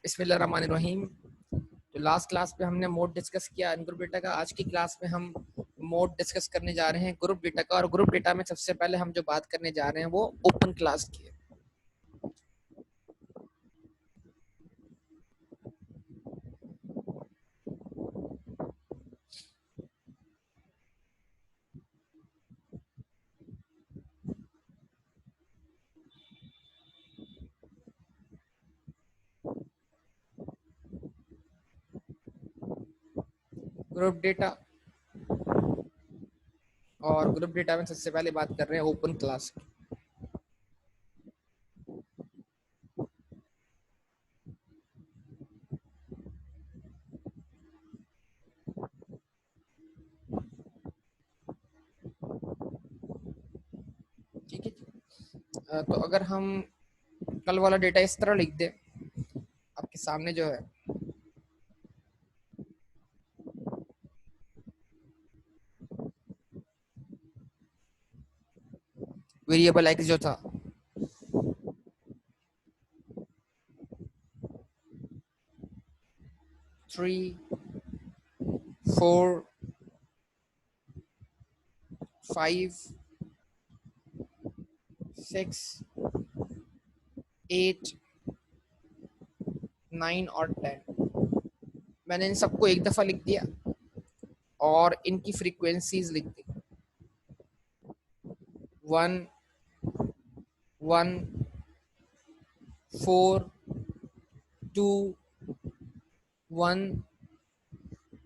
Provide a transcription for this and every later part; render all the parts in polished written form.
बिस्मिल्लाहिर्रहमानिर्रहीम। तो last class पे हमने मोड डिस्कस किया ग्रुप डेटा का। आज की क्लास में हम मोड डिस्कस करने जा रहे हैं ग्रुप डेटा का। और ग्रुप डेटा में सबसे पहले हम जो बात करने जा रहे हैं वो ओपन क्लास की है। ग्रुप डेटा और ग्रुप डेटा में सबसे पहले बात कर रहे हैं ओपन क्लास की। ठीक है जी। तो अगर हम कल वाला डेटा इस तरह लिख दें, आपके सामने जो है वेरिएबल एक्स जो था 3, 4, 5, 6, 8, 9 और 10, मैंने इन सबको एक दफा लिख दिया और इनकी फ्रीक्वेंसीज लिख दी। 1, 1, 4, 2, 1,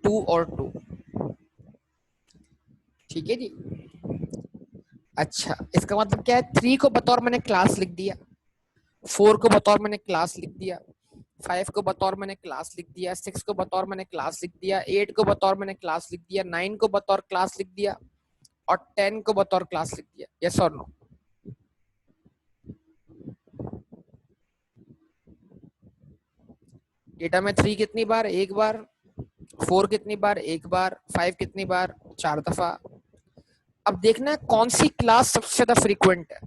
2 और 2। ठीक है जी। अच्छा, इसका मतलब क्या है? 3 को बतौर मैंने क्लास लिख दिया, 4 को बतौर मैंने क्लास लिख दिया, 5 को बतौर मैंने क्लास लिख दिया, 6 को बतौर मैंने क्लास लिख दिया, 8 को बतौर मैंने क्लास लिख दिया, 9 को बतौर क्लास लिख दिया और 10 को बतौर क्लास लिख दिया। यस और नो? डेटा में 3 कितनी बार? एक बार। 4 कितनी बार? एक बार। 5 कितनी बार? 4 दफा। अब देखना है कौन सी क्लास सबसे ज्यादा फ्रीक्वेंट है,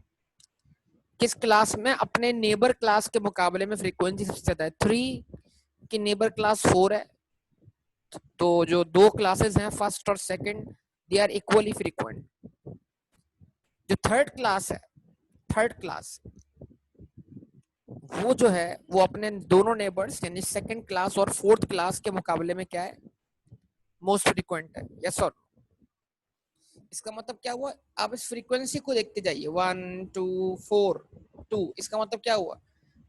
किस क्लास में अपने नेबर क्लास के मुकाबले में फ्रीक्वेंसी सबसे ज्यादा है। 3 की नेबर क्लास 4 है, तो जो दो क्लासेस हैं फर्स्ट और second, they are equally frequent. जो थर्ड क्लास है, थर्ड क्लास वो जो है वो अपने दोनों नेबर्स यानी सेकंड क्लास और फोर्थ क्लास के मुकाबले में क्या है? मोस्ट फ्रीक्वेंट है। यस और? इसका मतलब क्या हुआ? आप इस फ्रीक्वेंसी को देखते जाइए, 1, 2, 4, 2। इसका मतलब क्या हुआ?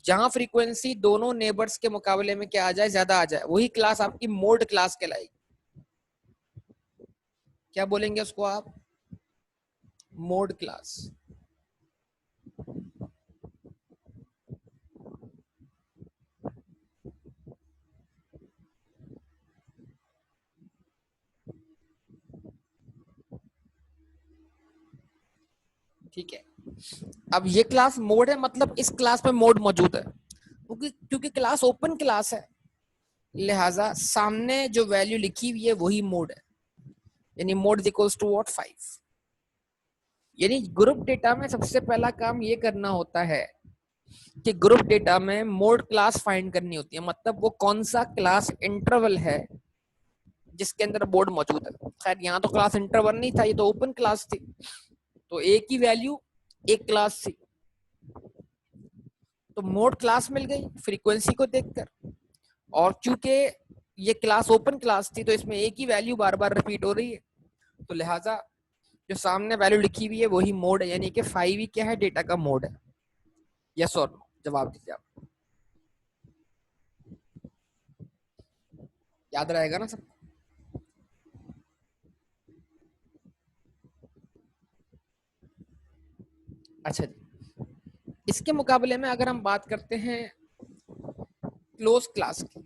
जहां फ्रीक्वेंसी दोनों नेबर्स के मुकाबले में क्या आ जाए? ज्यादा आ जाए, वही क्लास आपकी मोड क्लास कहलाएगी। क्या बोलेंगे उसको आप? Mode class. ठीक है। अब ये क्लास मोड है, मतलब इस क्लास में मोड मौजूद है, क्योंकि क्लास ओपन क्लास है, लिहाजा सामने जो वैल्यू लिखी हुई है वही मोड है, यानी mode is equals to what? 5। यानी ग्रुप डेटा में सबसे पहला काम ये करना होता है कि ग्रुप डेटा में मोड क्लास फाइंड करनी होती है, मतलब वो कौन सा क्लास इंटरवल है जिसके अंदर मोड मौजूद है। खैर यहाँ तो क्लास इंटरवल नहीं था, ये तो ओपन क्लास थी, तो एक ही वैल्यू एक क्लास थी, तो मोड क्लास मिल गई फ्रीक्वेंसी को देखकर। और चूंकि ये क्लास ओपन क्लास थी तो इसमें एक ही वैल्यू बार बार रिपीट हो रही है, तो लिहाजा जो सामने वैल्यू लिखी हुई है वही मोड है, यानी कि 5 ही क्या है? डेटा का मोड है। यस और नो? जवाब दीजिए आप। याद रहेगा ना सब? अच्छा जी। इसके मुकाबले में अगर हम बात करते हैं क्लोज क्लास की,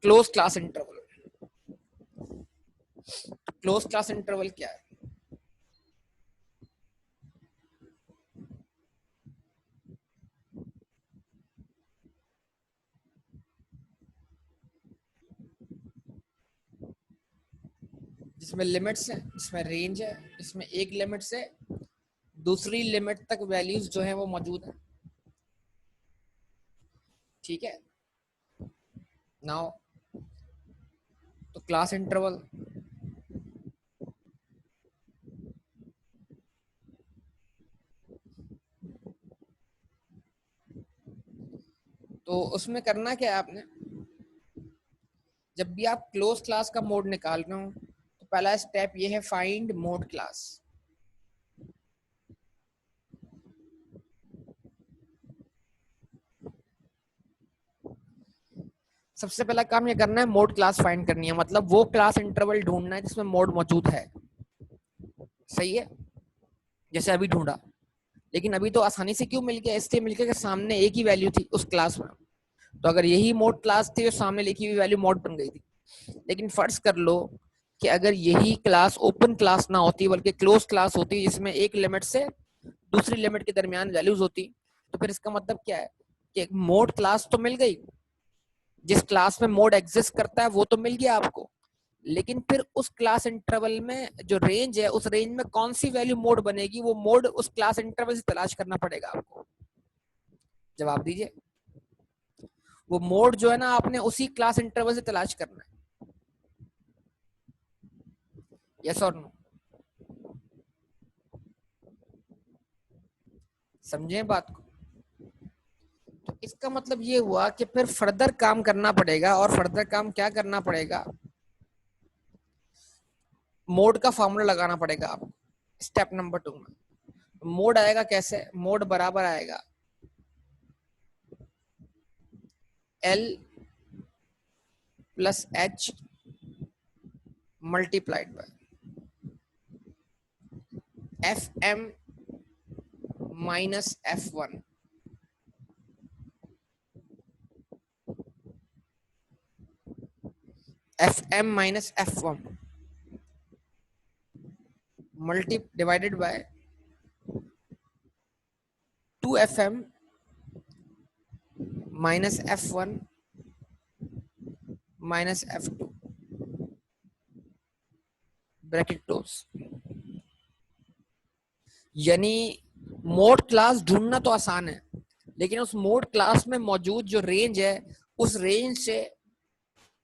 close class interval. Close class interval क्या है? जिसमें लिमिट्स है, जिसमें रेंज है, इसमें एक लिमिट से दूसरी लिमिट तक वैल्यूज जो है वो मौजूद है। ठीक है। नाउ तो क्लास इंटरवल, तो उसमें करना क्या है आपने, जब भी आप क्लोज क्लास का मोड निकाल रहे हो तो पहला स्टेप ये है फाइंड मोड क्लास। सबसे पहला काम ये करना है मोड क्लास फाइंड करनी है, मतलब वो क्लास इंटरवल ढूंढना है जिसमें मोड मौजूद है। सही है, जैसे अभी ढूंढा, लेकिन अभी तो आसानी से क्यों मिल गया, इसलिए मिल गया कि सामने एक ही वैल्यू थी उस क्लास में। तो अगर यही मोड क्लास थी तो सामने लिखी हुई वैल्यू मोड बन गई थी। लेकिन फर्ज कर लो कि अगर यही क्लास ओपन क्लास ना होती बल्कि क्लोज क्लास होती जिसमें एक लिमिट से दूसरी लिमिट के दरमियान वैल्यूज होती, तो फिर इसका मतलब क्या है कि एक मोड क्लास तो मिल गई, जिस क्लास में मोड एग्जिस्ट करता है वो तो मिल गया आपको, लेकिन फिर उस क्लास इंटरवल में जो रेंज है उस रेंज में कौन सी वैल्यू मोड बनेगी, वो मोड उस क्लास इंटरवल से तलाश करना पड़ेगा आपको। जवाब दीजिए। वो मोड जो है ना आपने उसी क्लास इंटरवल से तलाश करना है। यस और नो, समझे बात को। तो इसका मतलब ये हुआ कि फिर फर्दर काम करना पड़ेगा, और फर्दर काम क्या करना पड़ेगा, मोड का फॉर्मूला लगाना पड़ेगा आपको स्टेप नंबर 2 में। मोड आएगा कैसे, मोड बराबर आएगा L plus H multiplied by F M minus F one. F M minus F one multi divided by 2 FM minus F one minus F two bracket close. यानी mode class ढूंढना तो आसान है, लेकिन उस मोड क्लास में मौजूद जो रेंज है उस रेंज से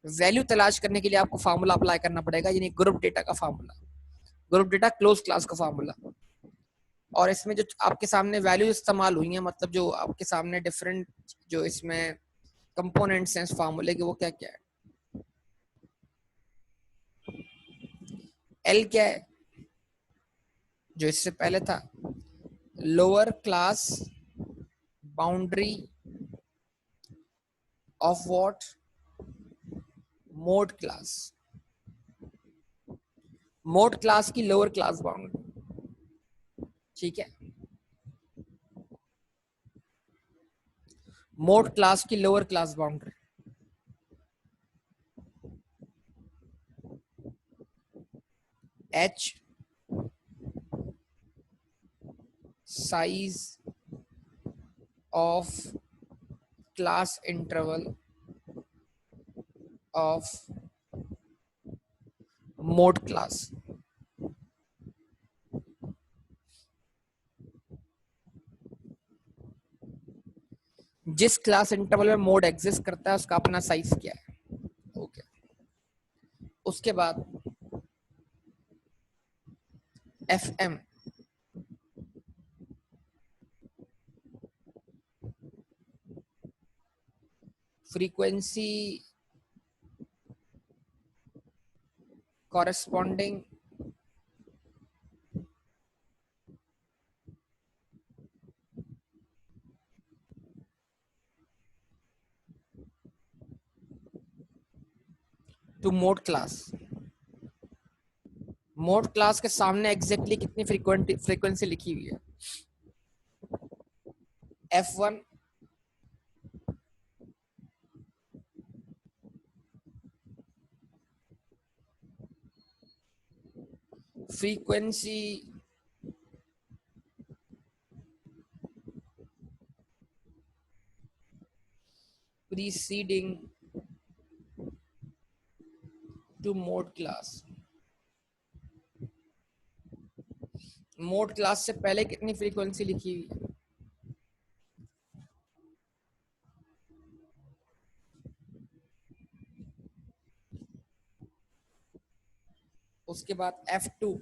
वैल्यू तलाश करने के लिए आपको फार्मूला अप्लाई करना पड़ेगा, यानी ग्रुप डेटा का formula, group data close class का फार्मूला। और इसमें जो आपके सामने वैल्यू इस्तेमाल हुई है, मतलब जो आपके सामने डिफरेंट जो इसमें कंपोनेंट्स हैं इस फार्मूले के, वो क्या क्या है। एल क्या है, जो इससे पहले था lower class boundary of what, mode class, mode class की लोअर क्लास बाउंड्री। ठीक है, मोड क्लास की lower class boundary H size of class interval of mode class. जिस क्लास इंटरवल में मोड एग्जिस्ट करता है उसका अपना साइज क्या है। ओके, उसके बाद F M, frequency corresponding to mode class। Mode class के सामने एग्जैक्टली कितनी फ्रीक्वेंसी लिखी हुई है, F1 frequency preceding to mode class. Mode class से पहले कितनी फ्रीक्वेंसी लिखी हुई है, उसके बाद F2,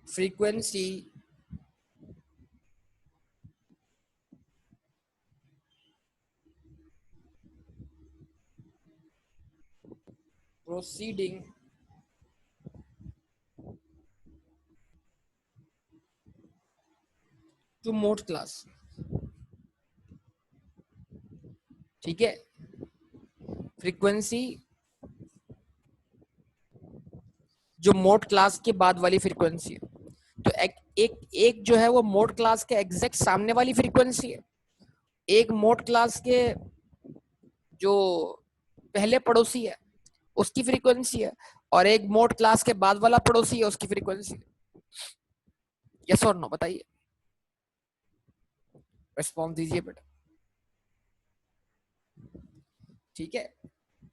frequency proceeding to mode class। ठीक है, फ्रीक्वेंसी जो मोड क्लास के बाद वाली फ्रीक्वेंसी है, तो एक जो है वो मोड क्लास के एग्जैक्ट सामने वाली फ्रीक्वेंसी है, एक मोड क्लास के जो पहले पड़ोसी है उसकी फ्रीक्वेंसी है, और एक मोड क्लास के बाद वाला पड़ोसी है उसकी फ्रीक्वेंसी। यस और नो बताइए, रिस्पॉन्स दीजिए बेटा। ठीक है,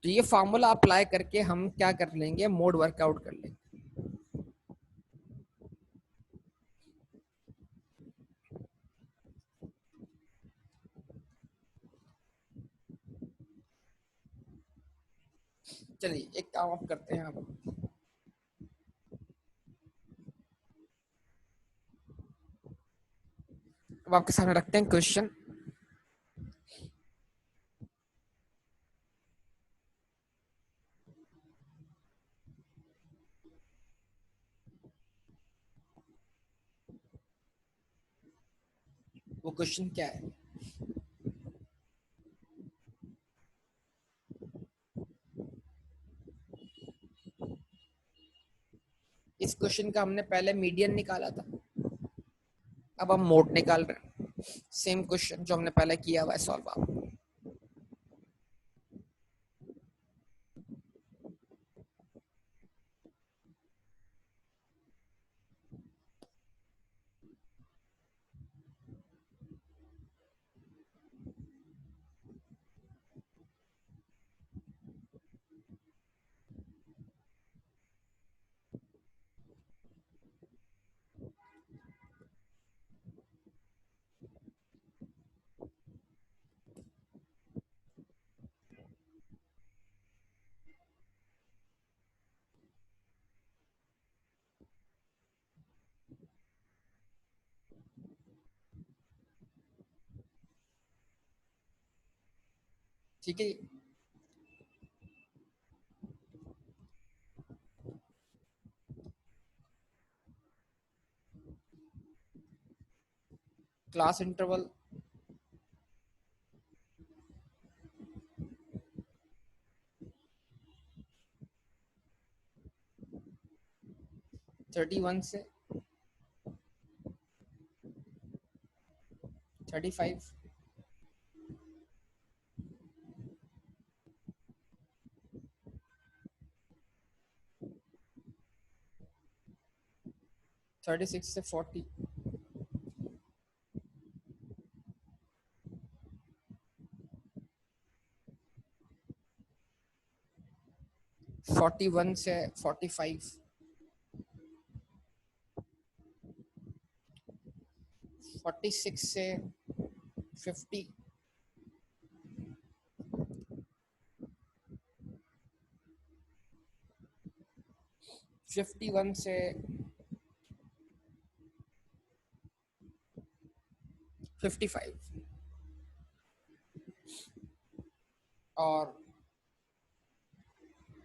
तो ये फॉर्मूला अप्लाई करके हम क्या कर लेंगे, मोड वर्कआउट कर लेंगे। चलिए एक काम आप करते हैं, अब आपके सामने रखते हैं क्वेश्चन। वो क्वेश्चन क्या है? इस क्वेश्चन का हमने पहले मीडियन निकाला था, अब हम मोड निकाल रहे हैं। सेम क्वेश्चन जो हमने पहले किया हुआ है सॉल्व आप। ठीक है, क्लास इंटरवल 31 से 35, 36 से 40, 41 से 45, 46 से 50, 51 से 55, और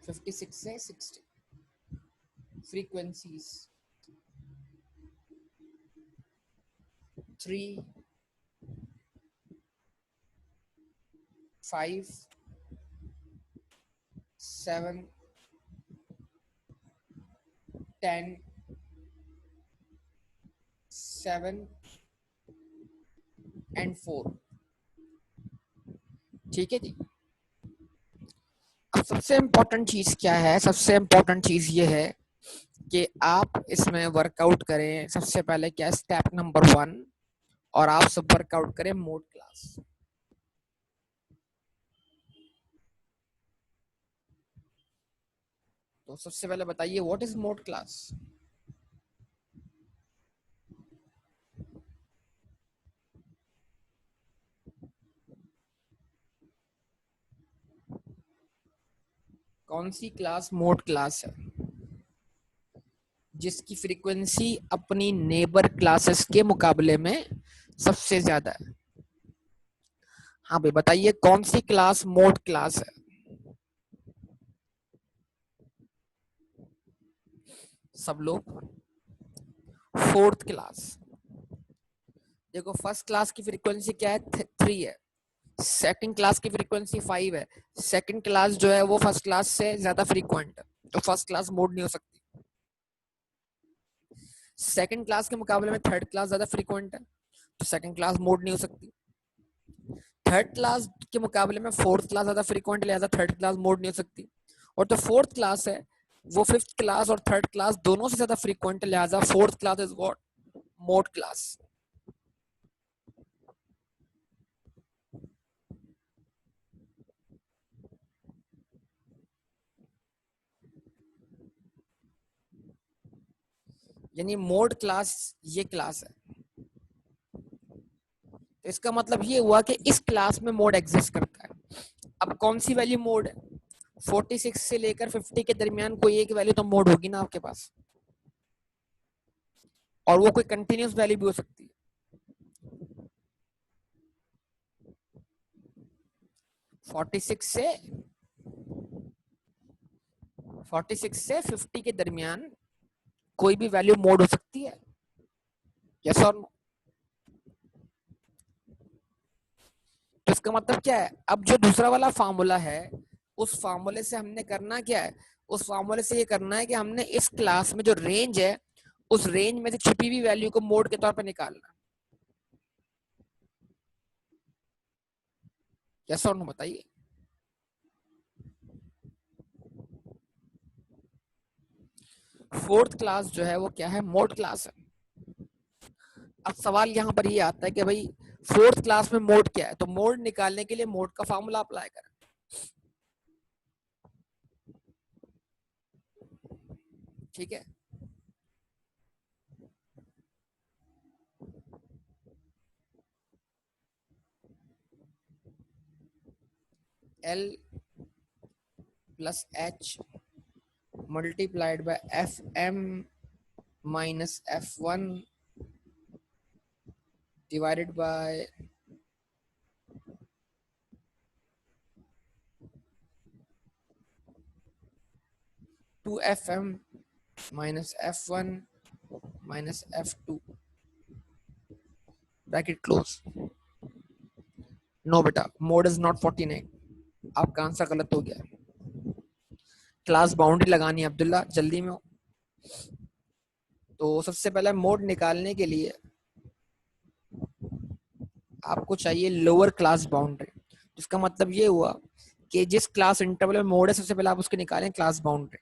56 से 60। Frequencies 3, 5, 7, 10, 7 and 4। ठीक है जी। अब सबसे इम्पोर्टेंट चीज क्या है, सबसे इम्पोर्टेंट चीज ये है कि आप इसमें वर्कआउट करें। सबसे पहले क्या, स्टेप नंबर 1, और आप सब वर्कआउट करें मोड क्लास। तो सबसे पहले बताइए व्हाट इज मोड क्लास। कौन सी क्लास मोड क्लास है जिसकी फ्रीक्वेंसी अपनी नेबर क्लासेस के मुकाबले में सबसे ज्यादा है? हाँ भाई बताइए कौन सी क्लास मोड क्लास है? सब लोग। Fourth class. देखो फर्स्ट क्लास की फ्रीक्वेंसी क्या है? 3 है। सेकंड क्लास की फ्रीक्वेंसी 5 है। सेकंड क्लास जो है वो फर्स्ट क्लास से ज्यादा फ्रीक्वेंट है, तो फर्स्ट क्लास मोड नहीं हो सकती। सेकंड क्लास के मुकाबले में थर्ड क्लास ज्यादा फ्रीक्वेंट है, तो सेकंड क्लास मोड नहीं हो सकती। थर्ड क्लास के मुकाबले में फोर्थ क्लास ज्यादा फ्रीक्वेंट, लिहाजा थर्ड क्लास मोड नहीं हो सकती। और जो फोर्थ क्लास है वो फिफ्थ क्लास और थर्ड क्लास दोनों से ज्यादा फ्रीक्वेंट है, लिहाजा fourth class is what? Mode class. यानी मोड क्लास ये क्लास है, तो इसका मतलब ये हुआ कि इस क्लास में मोड एग्जिस्ट करता है। अब कौन सी वैल्यू मोड है? 46 से लेकर 50 के दरमियान कोई एक वैल्यू तो मोड होगी ना आपके पास, और वो कोई कंटिन्यूस वैल्यू भी हो सकती है। 46 से 50 के दरमियान कोई भी वैल्यू मोड हो सकती है, यस और नो? तो इसका मतलब क्या है? अब जो दूसरा वाला फार्मूला है उस फार्मूले से हमने करना क्या है? उस फार्मूले से ये करना है कि हमने इस क्लास में जो रेंज है उस रेंज में से छिपी हुई वैल्यू को मोड के तौर पर निकालना। यस और नो बताइए। फोर्थ क्लास जो है वो क्या है? मोड क्लास है। अब सवाल यहाँ पर ये आता है कि भाई फोर्थ क्लास में मोड क्या है, तो मोड निकालने के लिए मोड का फार्मूला अप्लाई करें। ठीक है, L plus H multiplied by FM minus F1 divided by 2FM minus F1 minus F2 bracket close. No बेटा, मोड इज नॉट 49। आपका आंसर गलत हो गया। क्लास बाउंड्री लगानी है अब्दुल्ला, जल्दी में हो। तो सबसे पहले मोड निकालने के लिए आपको चाहिए लोअर क्लास बाउंड्री। इसका मतलब ये हुआ कि जिस क्लास इंटरवल में मोड है सबसे पहले आप उसके निकालें क्लास बाउंड्री।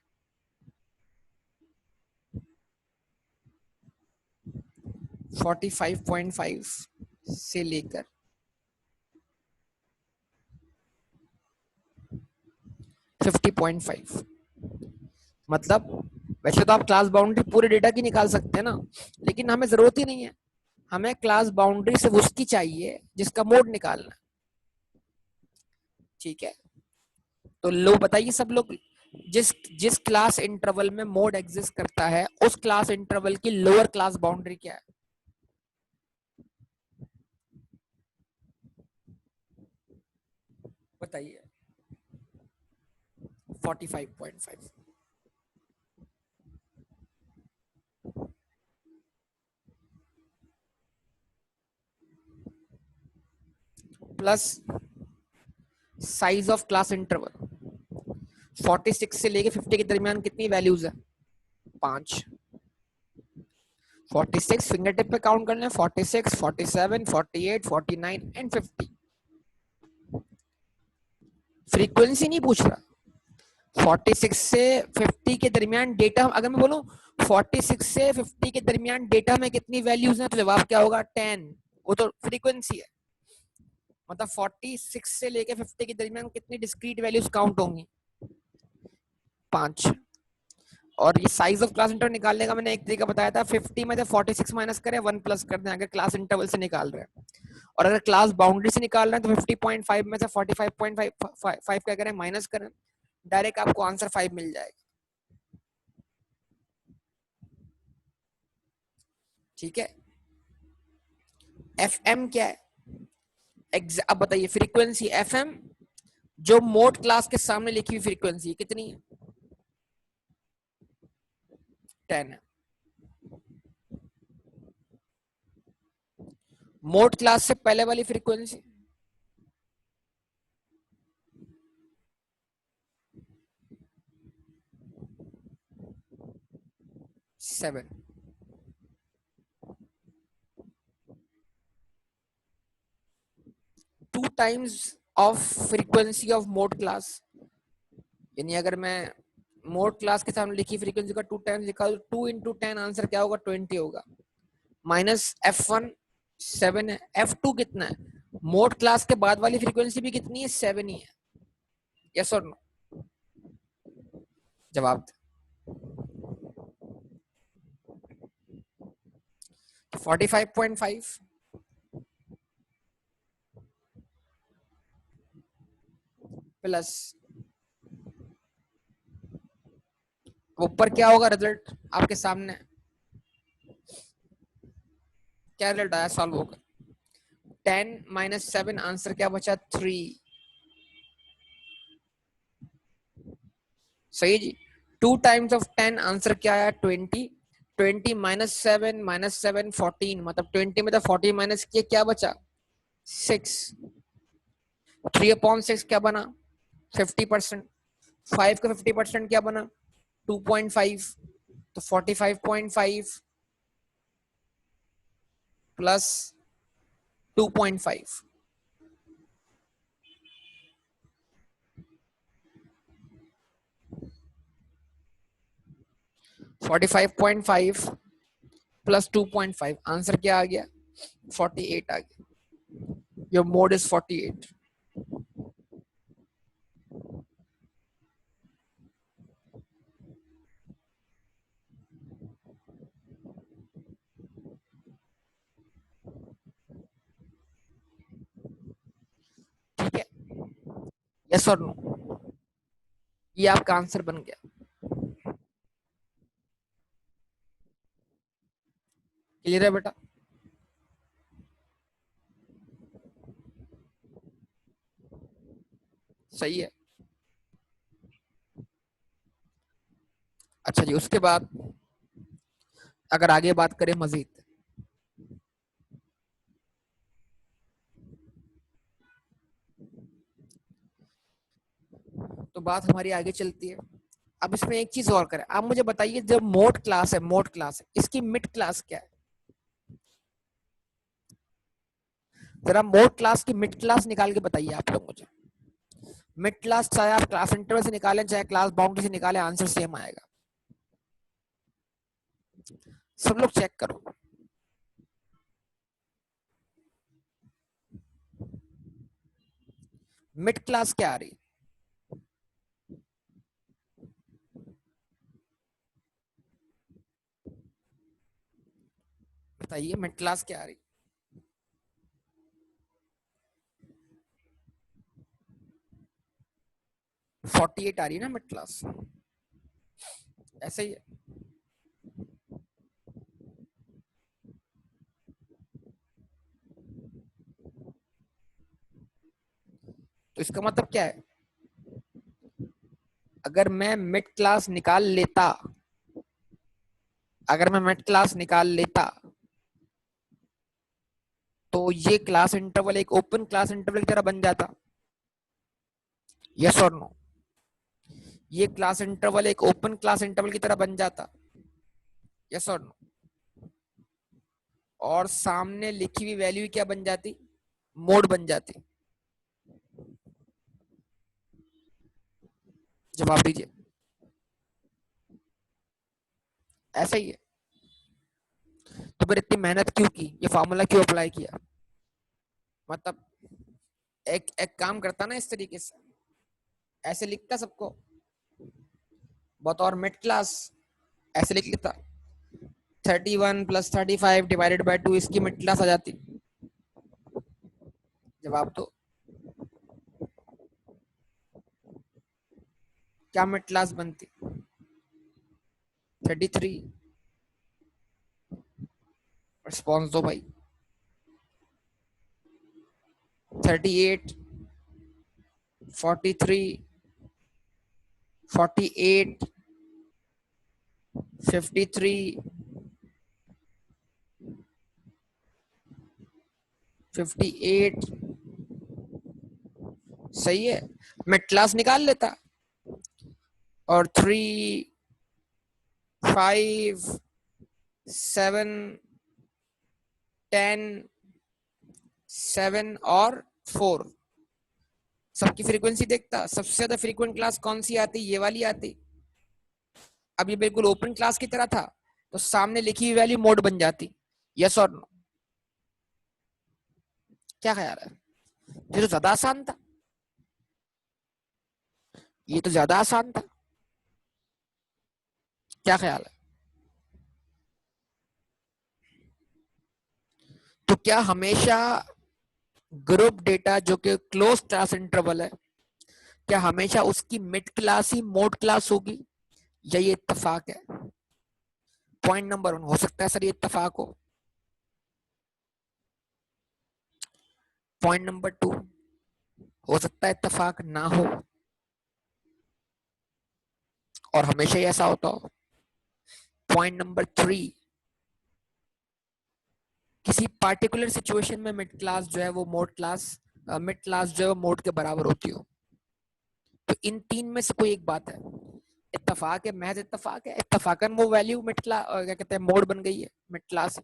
45.5 से लेकर 50.5। मतलब वैसे तो आप क्लास बाउंड्री पूरे डेटा की निकाल सकते हैं ना, लेकिन हमें जरूरत ही नहीं है। हमें क्लास बाउंड्री सिर्फ उसकी चाहिए जिसका मोड निकालना है। ठीक है, तो लो बताइए सब लोग, जिस जिस क्लास इंटरवल में मोड एग्जिस्ट करता है उस क्लास इंटरवल की लोअर क्लास बाउंड्री क्या है? बताइए। 45.5 plus size of class interval. 46 से लेके 50 के दरमियान कितनी वैल्यूज है? 5। 46 फिंगर टिप पे काउंट कर लें, 46, 47, 48, 49 एंड 50। फ्रीक्वेंसी नहीं पूछ रहा। 46 से 50 के दरमियान डेटा, अगर मैं बोलूं 46 से 50 के दरमियान डेटा में कितनी वैल्यूज हैं, तो जवाब क्या होगा? 10। वो तो फ्रीक्वेंसी है। मतलब 46 से लेके 50 के दरमियान कितनी डिस्क्रीट वैल्यूज काउंट होंगी? 5। और ये साइज ऑफ क्लास इंटरवल निकालने का मैंने एक तरीका बताया था, 50 में से 46 माइनस करें, 1 प्लस कर दें, अगर क्लास इंटरवल से निकाल रहे हैं। और अगर क्लास बाउंड्री से निकाल रहे हैं तो 50.5 में से 45.5 क्या करें? माइनस करें। डायरेक्ट आपको आंसर 5 मिल जाएगा। ठीक है, एफ एम क्या है? अब बताइए, फ्रीक्वेंसी एफ एम जो मोड क्लास के सामने लिखी हुई फ्रीक्वेंसी कितनी है? 10 है। मोड क्लास से पहले वाली frequency 7। 2 times of frequency of mode class, यानी अगर मैं मोड क्लास के सामने लिखी फ्रीक्वेंसी का 2 टाइम्स लिखा तो 2 इंटू 10 आंसर क्या होगा? 20 होगा। माइनस F1 7 है, F2 कितना है? मोड क्लास के बाद वाली फ्रीक्वेंसी भी कितनी है? 7 ही है। यस और नो? जवाब 45.5 प्लस ऊपर क्या होगा? रिजल्ट आपके सामने, क्या रिजल्ट आया सॉल्व होकर? 10 माइनस 7 आंसर क्या बचा? 3। सही जी। 2 टाइम्स ऑफ 10 आंसर क्या आया? 20। 20 माइनस 7 14, मतलब 20 में तो 40 माइनस किए, क्या बचा? 6। 3/6 क्या बना? 50%। 5 का 50% क्या बना? 2.5। तो 45.5 प्लस 2.5, 45.5 प्लस 2.5 आंसर क्या आ गया? 48 आ गया। Your mode is 48। ठीक है, यस और नो? ये आपका आंसर बन गया। क्लियर है बेटा? सही है। अच्छा जी, उसके बाद अगर आगे बात करें मजीद, तो बात हमारी आगे चलती है। अब इसमें एक चीज और करें, आप मुझे बताइए, जब मोड क्लास है, मोड क्लास है, इसकी मिड क्लास क्या है? जरा मोड क्लास की मिड क्लास निकाल के बताइए आप लोग मुझे। मिड क्लास चाहे आप क्लास इंटरवल से निकालें चाहे क्लास बाउंड्री से निकालें, आंसर सेम आएगा। सब लोग चेक करो। मिड क्लास क्या आ रही? बताइए, मिड क्लास क्या आ रही? 48 आ रही है ना मिड क्लास? ऐसे ही है। तो इसका मतलब क्या है? अगर मैं मिड क्लास निकाल लेता, अगर मैं मिड क्लास निकाल लेता तो ये क्लास इंटरवल एक ओपन क्लास इंटरवल की तरह बन जाता। यस और नो? ये क्लास इंटरवल एक ओपन क्लास इंटरवल की तरह बन जाता। यस और नो? और सामने लिखी हुई वैल्यू क्या बन जाती? मोड बन जाती। जवाब दीजिए। ऐसा ही है। तो फिर इतनी मेहनत क्यों की, ये फॉर्मूला क्यों अप्लाई किया? मतलब एक एक काम करता ना इस तरीके से, ऐसे लिखता सबको, बतौर मिड क्लास ऐसे लिख लेता, 31 प्लस 35 डिवाइडेड बाई 2, इसकी मिड क्लास आ जाती। जवाब तो क्या मिड क्लास बनती? 33। रिस्पॉन्स दो भाई। 38, 43, 48, 53, 58। सही है, मिड क्लास निकाल लेता। और 3, 5, 7, 10, 7 और 4। सबकी फ्रीक्वेंसी देखता, सबसे ज्यादा फ्रीक्वेंट क्लास कौन सी आती? ये वाली आती। अब ये बिल्कुल ओपन क्लास की तरह था, तो सामने लिखी हुई वैल्यू मोड बन जाती। यस और नो? क्या ख्याल है? ये तो ज्यादा आसान था, ये तो ज्यादा आसान था। क्या ख्याल है? तो क्या हमेशा ग्रुप डेटा जो कि क्लोज क्लास इंटरवल है, क्या हमेशा उसकी मिड क्लास ही मोड क्लास होगी, या ये इत्तेफाक है? पॉइंट नंबर 1, हो सकता है सर ये इत्तेफाक हो। पॉइंट नंबर 2, हो सकता है इत्तेफाक ना हो और हमेशा ही ऐसा होता हो। पॉइंट नंबर 3, किसी पार्टिकुलर सिचुएशन में मिड क्लास जो है वो मोड क्लास, मिड क्लास जो है वो मोड के बराबर होती हो। तो इन तीन में से कोई एक बात है, इत्तेफाक है, महज इत्तेफाक है, इत्तेफाकन वो वैल्यू मिड क्लास, क्या कहते हैं, मोड बन गई है, मिड क्लास।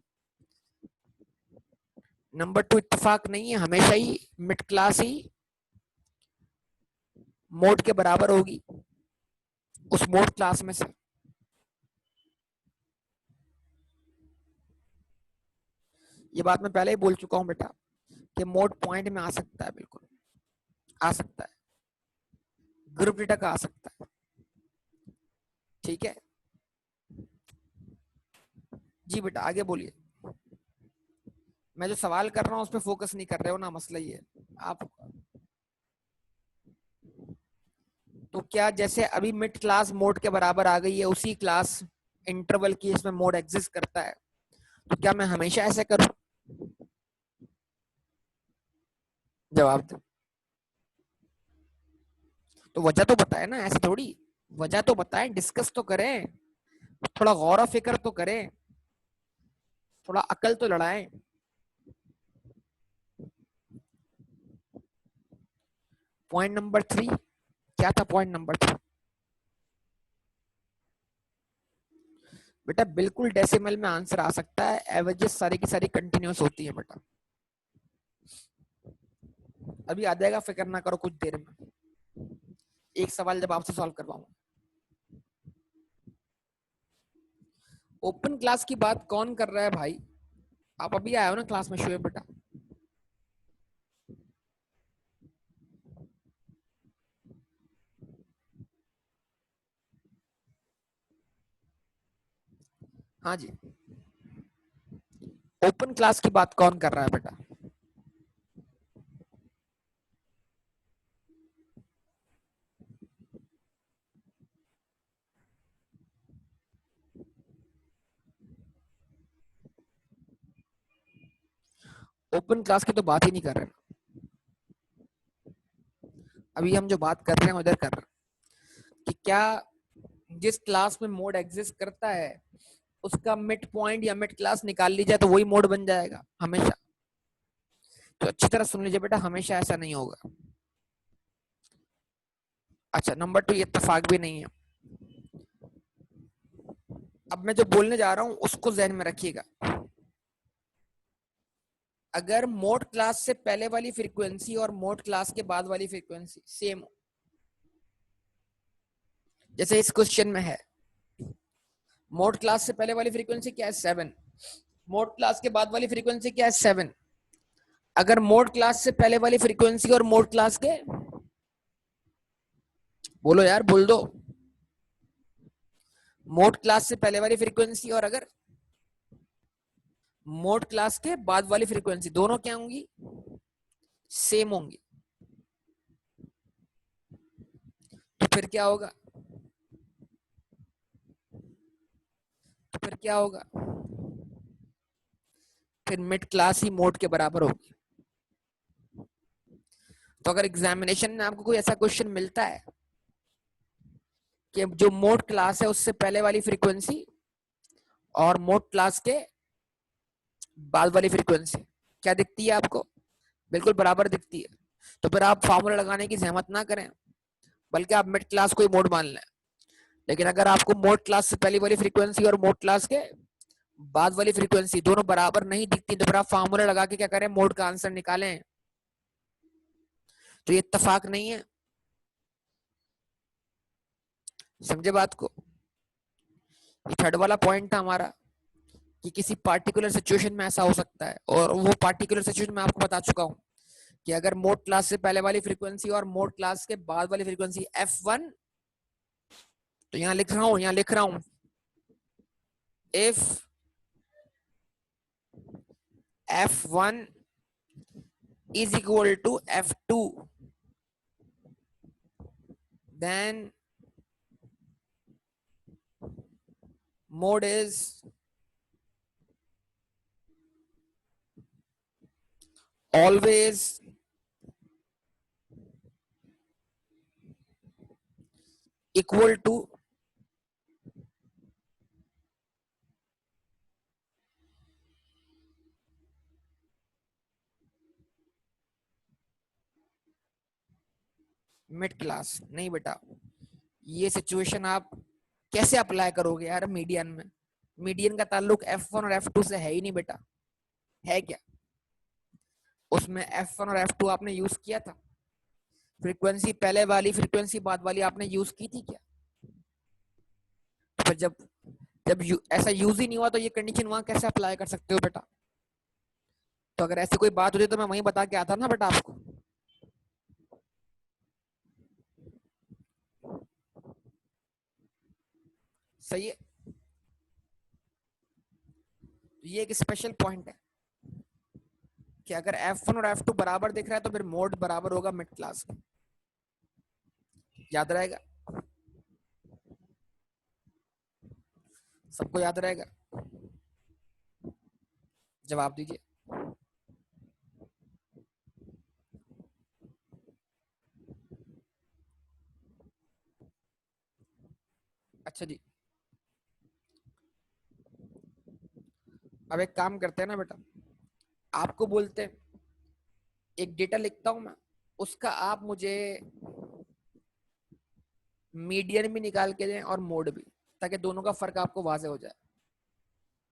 नंबर 2, इत्तेफाक नहीं है, हमेशा ही मिड क्लास ही मोड के बराबर होगी उस मोड क्लास में से। ये बात मैं पहले ही बोल चुका हूं बेटा कि मोड पॉइंट में आ सकता है, बिल्कुल आ सकता है, ग्रुप डेटा का आ सकता है। ठीक है जी बेटा, आगे बोलिए। मैं जो सवाल कर रहा हूँ उस पर फोकस नहीं कर रहे हो ना, मसला ये है आप। तो क्या जैसे अभी मिड क्लास मोड के बराबर आ गई है उसी क्लास इंटरवल की इसमें मोड एग्जिस्ट करता है, तो क्या मैं हमेशा ऐसे करूं? जवाब दो। तो वजह तो बताए ना, ऐसे थोड़ी। वजह तो बताएं, डिस्कस तो करें, थोड़ा गौर व फिक्र तो करें, थोड़ा अकल तो लड़ाएं। पॉइंट नंबर 3, क्या था पॉइंट नंबर 3? बेटा बिल्कुल डेसिमल में आंसर आ सकता है, एवरेजेस सारी की सारी कंटिन्यूस होती है बेटा। अभी आ जाएगा, फिक्र ना करो, कुछ देर में एक सवाल जब आपसे सॉल्व करवाऊंगा। ओपन क्लास की बात कौन कर रहा है भाई? आप अभी आए हो ना क्लास में, शुएब बेटा? हाँ जी, ओपन क्लास की बात कौन कर रहा है बेटा? ओपन क्लास की तो बात ही नहीं कर रहे। अभी हम जो बात कर रहे हैं उधर कर रहे हैं कि क्या जिस क्लास में मोड एग्जिस्ट करता है उसका मिड पॉइंट या मिड क्लास निकाल ली जाए तो वही मोड बन जाएगा हमेशा। तो अच्छी तरह सुन लीजिए बेटा, हमेशा ऐसा नहीं होगा। अच्छा, नंबर 2, ये इत्तेफाक भी नहीं है। अब मैं जो बोलने जा रहा हूं उसको जहन में रखिएगा। अगर मोड क्लास से पहले वाली फ्रीक्वेंसी और मोड क्लास के बाद वाली फ्रीक्वेंसी सेम हो, जैसे इस क्वेश्चन में है, मोड क्लास से पहले वाली फ्रीक्वेंसी क्या है? 7। मोड क्लास के बाद वाली फ्रीक्वेंसी क्या है? 7। अगर मोड क्लास से पहले वाली फ्रीक्वेंसी और मोड क्लास के, बोलो यार बोल दो, मोड क्लास से पहले वाली फ्रीक्वेंसी और अगर मोड क्लास के बाद वाली फ्रीक्वेंसी, दोनों क्या होंगी? सेम होंगी। तो फिर क्या होगा? क्या होगा, फिर मिड क्लास ही मोड के बराबर होगी। तो अगर एग्जामिनेशन में आपको कोई ऐसा क्वेश्चन मिलता है कि जो मोड क्लास है उससे पहले वाली फ्रीक्वेंसी और मोड क्लास के बाद वाली फ्रीक्वेंसी क्या दिखती है आपको, बिल्कुल बराबर दिखती है, तो फिर आप फार्मूला लगाने की जहमत ना करें, बल्कि आप मिड क्लास को ही मोड मान लें। लेकिन अगर आपको मोड क्लास से पहली वाली फ्रीक्वेंसी और मोड क्लास के बाद वाली फ्रीक्वेंसी दोनों बराबर नहीं दिखती, तो फिर आप फार्मूला लगा के क्या करें, मोड का आंसर निकालें। तो ये इत्तेफाक नहीं है, समझे बात को। ये थर्ड वाला पॉइंट था हमारा कि किसी पार्टिकुलर सिचुएशन में ऐसा हो सकता है, और वो पार्टिकुलर सिचुएशन मैं आपको बता चुका हूं कि अगर मोड क्लास से पहले वाली फ्रीक्वेंसी और मोड क्लास के बाद वाली फ्रीक्वेंसी F1, तो यहां लिख रहा हूं if F1 is equal to F2, then mode is always equal to mid class. नहीं बेटा, ये सिचुएशन आप कैसे अप्लाई करोगे यार मीडियन में, मीडियन का ताल्लुक F1 और F2 से है ही नहीं बेटा, है क्या, उसमें F1 और F2 आपने यूज किया था, फ्रीक्वेंसी पहले वाली फ्रीक्वेंसी बाद वाली आपने यूज की थी क्या। तो फिर जब जब ऐसा यूज ही नहीं हुआ तो ये कंडीशन वहां कैसे अप्लाई कर सकते हो बेटा। तो अगर ऐसी कोई बात होती तो मैं वहीं बता के आता ना बेटा आपको। सही है, ये एक स्पेशल पॉइंट है कि अगर F1 और F2 बराबर दिख रहा है तो फिर मोड बराबर होगा मिड क्लास के। याद रहेगा, सबको याद रहेगा, जवाब दीजिए। अच्छा जी, अब एक काम करते हैं ना बेटा, आपको बोलते हैं एक डेटा लिखता हूं मैं, उसका आप मुझे मीडियन भी निकाल के दें और मोड भी, ताकि दोनों का फर्क आपको वाजे हो जाए।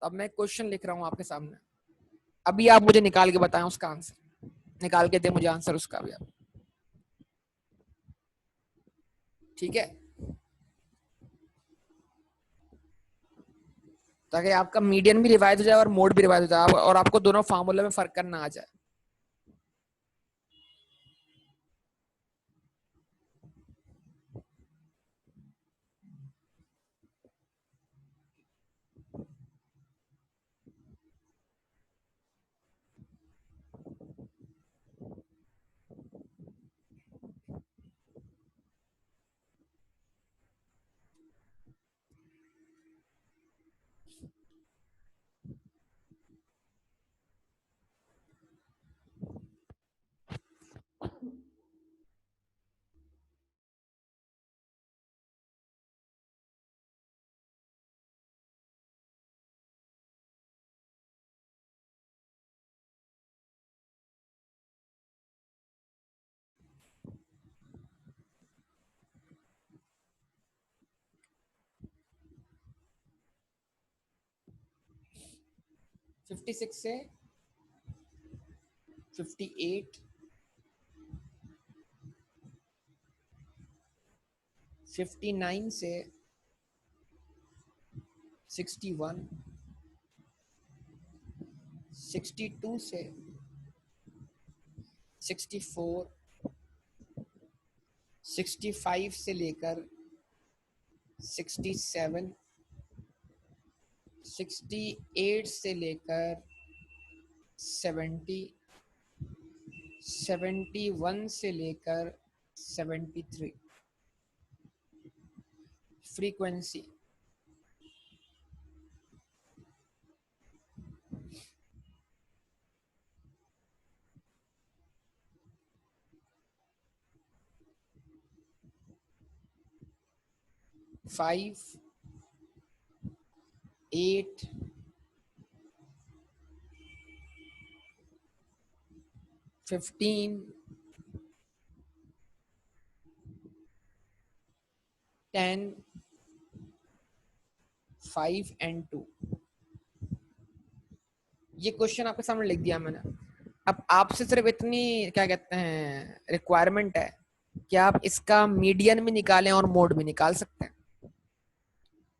तो अब मैं क्वेश्चन लिख रहा हूं आपके सामने, अभी आप मुझे निकाल के बताएं उसका आंसर, निकाल के दे मुझे आंसर उसका भी आप, ठीक है, ताकि आपका मीडियन भी रिवाइज हो जाए और मोड भी रिवाइज हो जाए और आपको दोनों फार्मूले में फर्क करना आ जाए। फिफ्टी सिक्स से 58, 59 से 61, 62 से 64, 65 से लेकर 67, 68 से लेकर 70, 71 से लेकर 73 फ्रीक्वेंसी 5, 8, 15, 10, 5 and 2। ये क्वेश्चन आपके सामने लिख दिया मैंने। अब आपसे सिर्फ इतनी क्या कहते हैं रिक्वायरमेंट है कि आप इसका मीडियन भी निकालें और मोड भी निकाल सकते हैं।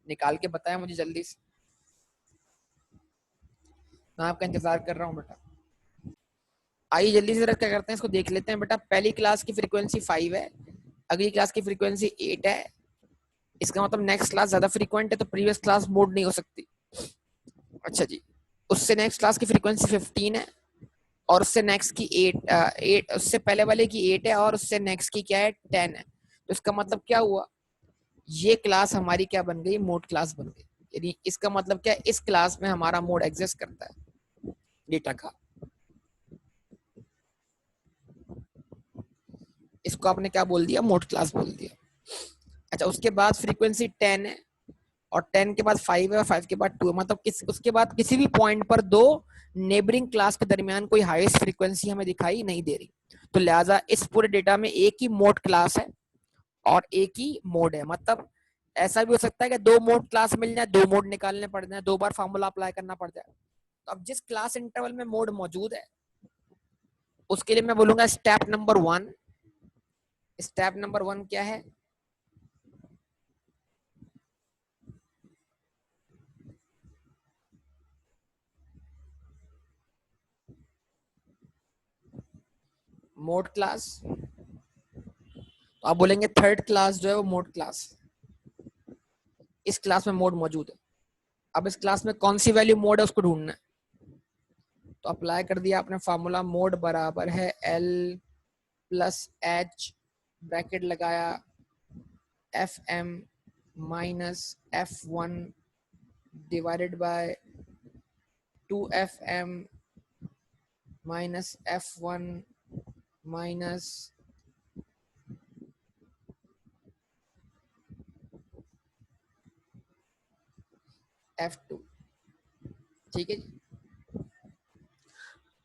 निकाल के बताएं मुझे जल्दी से, मैं आपका इंतजार कर रहा हूँ बेटा। आइए जल्दी से क्या करते हैं, इसको देख लेते हैं बेटा। पहली क्लास की फ्रीक्वेंसी 5 है, अगली क्लास की फ्रीक्वेंसी 8 है। इसका मतलब नेक्स्ट क्लास ज्यादा फ्रीक्वेंट है, तो प्रीवियस क्लास मोड नहीं हो सकती। अच्छा जी, उससे नेक्स्ट क्लास की फ्रीक्वेंसी 15 है, और उससे नेक्स्ट की 8, उससे पहले वाले की 8 है, और उससे नेक्स्ट की क्या है 10 है। तो इसका मतलब क्या हुआ, ये क्लास हमारी क्या बन गई, मोड क्लास बन गई। यानी इसका मतलब क्या है, इस क्लास में हमारा मोड एग्जिस्ट करता है डेटा का। इसको आपने क्या बोल दिया, मोड क्लास बोल दिया। अच्छा, उसके बाद फ्रीक्वेंसी 10 है, और 10 के बाद 5 है, और 5 के बाद 2 है। मतलब उसके बाद किसी भी पॉइंट पर दो नेबरिंग क्लास के दरमियान कोई हाईएस्ट फ्रीक्वेंसी हमें दिखाई नहीं दे रही। तो लिहाजा इस पूरे डेटा में एक ही मोड क्लास है और एक ही मोड है। मतलब ऐसा भी हो सकता है कि दो मोड क्लास मिल जाए, दो मोड निकालने पड़ जाए, दो बार फॉर्मूला अप्लाई करना पड़ जाए। तो अब जिस क्लास इंटरवल में मोड मौजूद है, उसके लिए मैं बोलूंगा स्टेप नंबर 1। स्टेप नंबर 1 क्या है, मोड क्लास। तो आप बोलेंगे थर्ड क्लास जो है वो मोड क्लास, इस क्लास में मोड मौजूद है। अब इस क्लास में कौन सी वैल्यू मोड है उसको ढूंढना है। तो अप्लाई कर दिया आपने फार्मूला, मोड बराबर है एल प्लस एच, ब्रैकेट लगाया, F M minus F one divided by 2fm minus F one minus F two. ठीक है जी।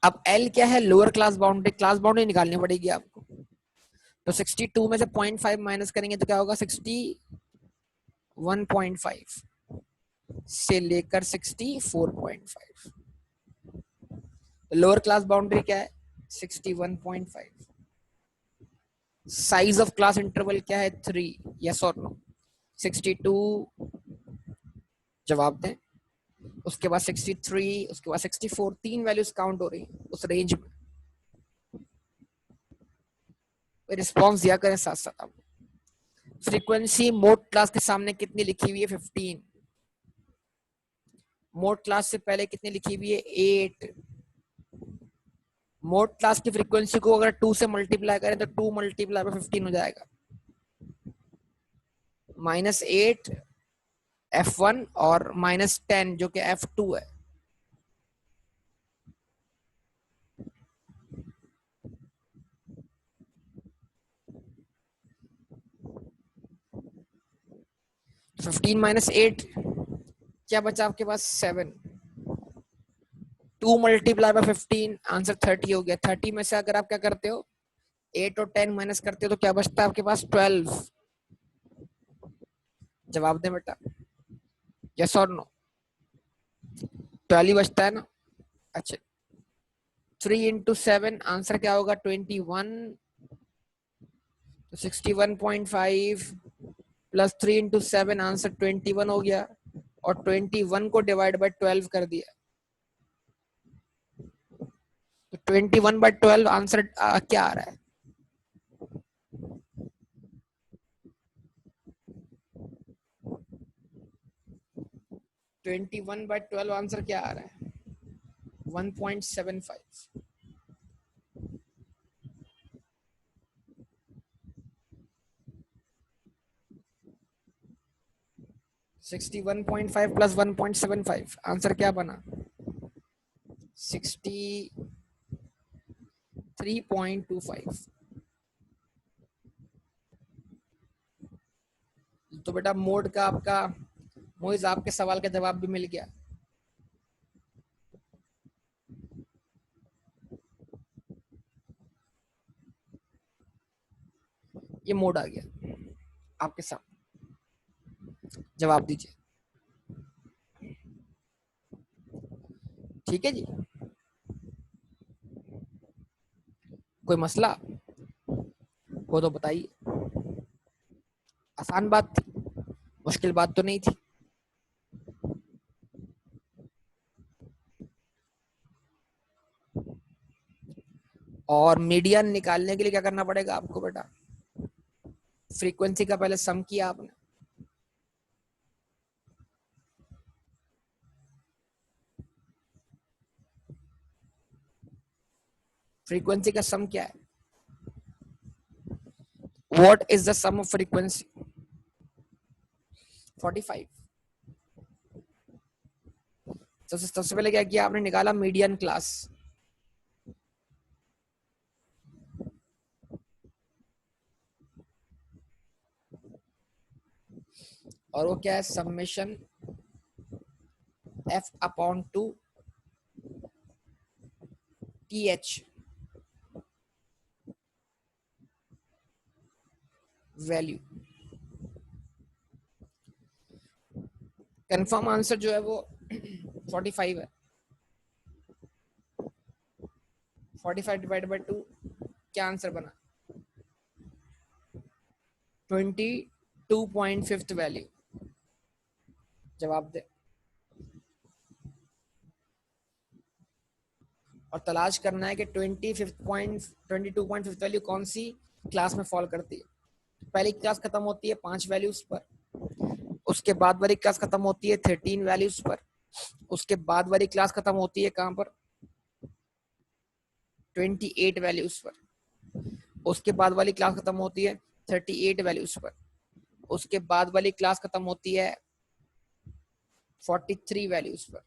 अब L क्या है, lower class boundary, class boundary निकालनी पड़ेगी आपको। तो 62 में से 0.5 माइनस करेंगे तो क्या होगा, 61.5 से लेकर 64.5। लोअर क्लास बाउंड्री क्या है, 61.5। साइज ऑफ क्लास इंटरवल क्या है, 3। यस और नो। 62 जवाब दें, उसके बाद 63, उसके बाद 64, तीन वैल्यूज काउंट हो रही है उस रेंज में। रिस्पॉन्स दिया करें साथ साथ आप। फ्रीक्वेंसी मोड क्लास के सामने कितनी लिखी हुई है, 15। मोड क्लास से पहले कितनी लिखी हुई है, 8। मोड क्लास की फ्रीक्वेंसी को अगर 2 से मल्टीप्लाई करें तो 2 मल्टीप्लाई बाय 15 हो जाएगा, -8 F1 और -10 जो कि F2 है। तो 15 माइनस 8 क्या बचा आपके पास, 7। 2 मल्टीप्लाई बाय 15, आंसर 30 हो गया। 30 में से अगर आप क्या करते हो, 8 और 10 माइनस करते हो तो क्या बचता है आपके पास, 12। जवाब दे बेटा, यस और नो। 12 ही बचता है ना। अच्छा, 3 इंटू 7 आंसर क्या होगा, 21। तो 61.5 प्लस 3 इंटू 7 आंसर 21 हो गया, और 21 को डिवाइड बाय 12 कर दिया। तो 21/12 आंसर क्या आ रहा है, 21/12 आंसर क्या आ रहा है, 1.75। 61.5 प्लस 1.75 आंसर क्या बना, 63.25। तो बेटा मोड का आपका मोइज आपके सवाल का जवाब भी मिल गया। ये मोड आ गया आपके साथ, जवाब दीजिए। ठीक है जी, कोई मसला वो तो बताइए। आसान बात थी, मुश्किल बात तो नहीं थी। और मीडियन निकालने के लिए क्या करना पड़ेगा आपको बेटा? फ्रीक्वेंसी का पहले सम किया आपने, फ्रीक्वेंसी का सम क्या है? What is the sum of frequency? 45। तो सबसे पहले क्या किया आपने? निकाला मीडियन क्लास। और वो क्या है? Summation f upon 2 th value. Confirm answer जो है वो 45 है। 45 डिवाइड बाय 2 क्या आंसर बना? 22.5 वैल्यू। जवाब दे। और तलाश करना है कि 22.5 वैल्यू कौन सी क्लास में फॉल करती है। पहली क्लास खत्म होती है 5 वैल्यूज पर, उसके बाद वाली क्लास खत्म होती है 13 वैल्यूज पर, उसके बाद वाली क्लास खत्म होती है कहां पर? 28 वैल्यूज पर, उसके बाद वाली क्लास खत्म होती है 38 वैल्यूज पर, उसके बाद वाली क्लास खत्म होती है 43 वैल्यूज पर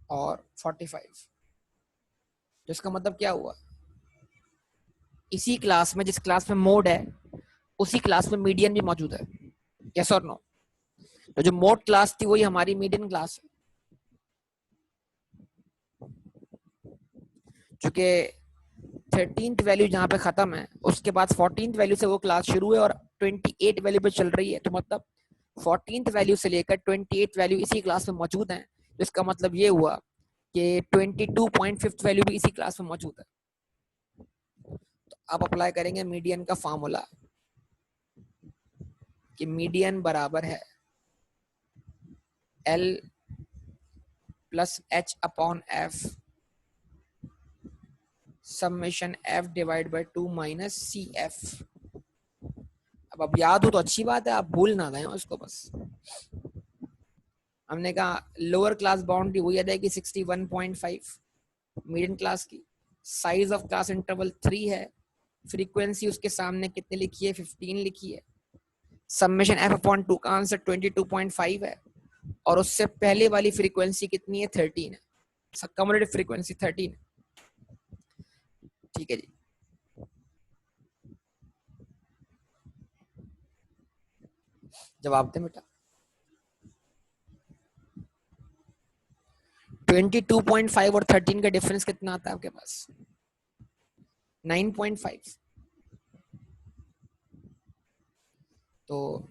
और 45। तो इसका मतलब क्या हुआ? इसी क्लास में, जिस क्लास में मोड है, उसी क्लास में मीडियन भी मौजूद है। यस और नो? तो जो मोड क्लास थी वही हमारी मीडियन क्लास है। चूंकि 13th वैल्यू जहां पे खत्म है, उसके बाद 14th वैल्यू से वो क्लास शुरू है और 28 वैल्यू पे चल रही है, तो मतलब 14th वैल्यू से लेकर 28 वैल्यू इसी क्लास में मौजूद है। इसका मतलब ये हुआ कि 22.5 वैल्यू भी इसी क्लास में मौजूद है। तो आप अप्लाई करेंगे मीडियन का फार्मूला कि मीडियन बराबर है L plus H upon F summation F divide by 2 minus C F. अब याद हो तो अच्छी बात है, आप भूल ना गए उसको। बस हमने कहा लोअर क्लास बाउंड्री वही आ जाएगी 61.5 मीडियन क्लास की। साइज ऑफ क्लास इंटरवल 3 है, फ्रीक्वेंसी उसके सामने कितने लिखी है? 15 लिखी है। समेशन f अपॉन 2 का आंसर 22.5 है और उससे पहले वाली फ्रीक्वेंसी कितनी है? 13 है। कम्युलेटिव फ्रीक्वेंसी 13 है। ठीक है जी, जवाब दे बेटा। 22.5 और 13 का डिफरेंस कितना आता है आपके पास? 9.5। तो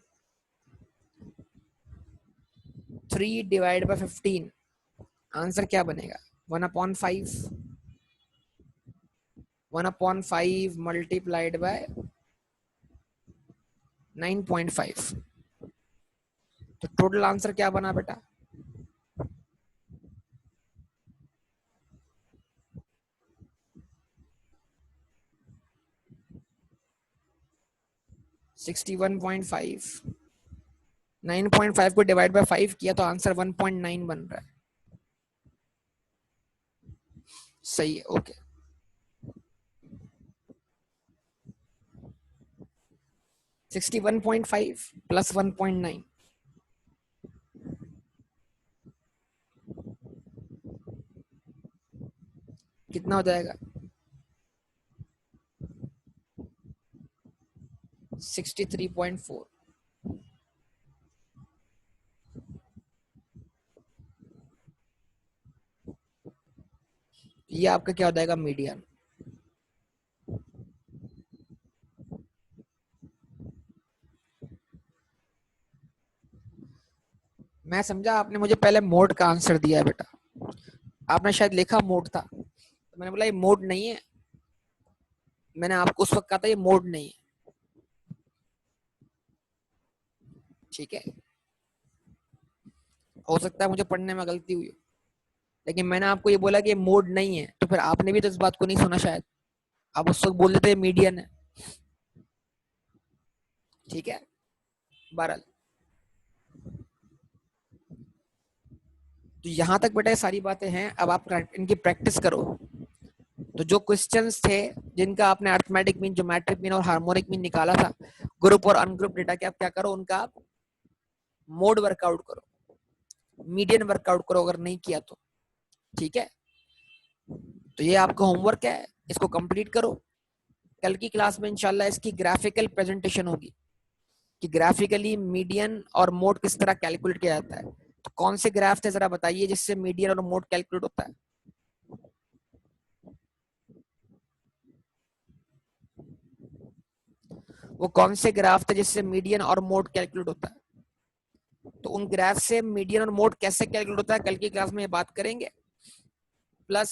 3 डिवाइड बाय 15 आंसर क्या बनेगा? 1/5। 1/5 मल्टीप्लाइड बाय 9.5। तो टोटल आंसर क्या बना बेटा? 61.5। 9.5 को डिवाइड बाय 5 किया तो आंसर 1.9 बन रहा है। सही है, ओके। 61.5 प्लस 1.9 कितना हो जाएगा? 63.4। ये आपका क्या हो जाएगा, मीडियन। मैं समझा आपने मुझे पहले मोड का आंसर दिया है बेटा, आपने शायद लिखा मोड था, तो मैंने बोला ये मोड नहीं है, मैंने आपको उस वक्त कहा था ये मोड नहीं है, ठीक है। हो सकता है मुझे पढ़ने में गलती हुई हो, लेकिन मैंने आपको ये बोला कि ये मोड नहीं है, तो फिर आपने भी तो इस बात को नहीं सुना शायद, आप उस वक्त बोल देते मीडियन है, ठीक है। बहरहाल, तो यहां तक बेटा ये सारी बातें हैं, अब आप इनकी प्रैक्टिस करो। तो जो क्वेश्चंस थे जिनका आपने अर्थमेटिक मीन, ज्योमेट्रिक मीन और हार्मोनिक मीन निकाला था, ग्रुप और अनग्रुप डेटा के, आप क्या करो, उनका आप मोड वर्कआउट करो, मीडियन वर्कआउट करो अगर नहीं किया तो, ठीक है। तो ये आपका होमवर्क है, इसको कंप्लीट करो। कल की क्लास में इंशाल्लाह इसकी ग्राफिकल प्रेजेंटेशन होगी कि ग्राफिकली मीडियन और मोड किस तरह कैलकुलेट किया जाता है। तो कौन से ग्राफ थे जरा बताइए जिससे मीडियन और मोड कैलकुलेट होता है। वो कौन से ग्राफ थे जिससे मीडियन और मोड कैलकुलेट होता है। तो उन ग्राफ से मीडियन और मोड कैसे कैलकुलेट होता है कल की क्लास में ये बात करेंगे। प्लस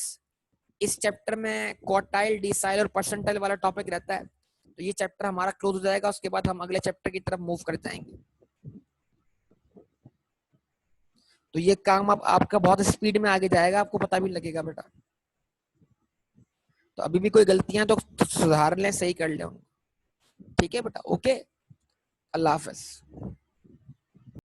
इस चैप्टर में क्वार्टाइल, डिसाइल और परसेंटाइल वाला टॉपिक रहता है, तो ये चैप्टर हमारा क्लोज हो जाएगा, उसके बाद हम अगले चैप्टर की तरफ मूव कर जाएंगे। तो ये काम अब आपका बहुत स्पीड में आगे जाएगा, आपको पता भी लगेगा बेटा। तो अभी भी कोई गलतियां तो सुधार लें, सही कर लें, ठीक है बेटा, ओके। अल्लाह हाफिज।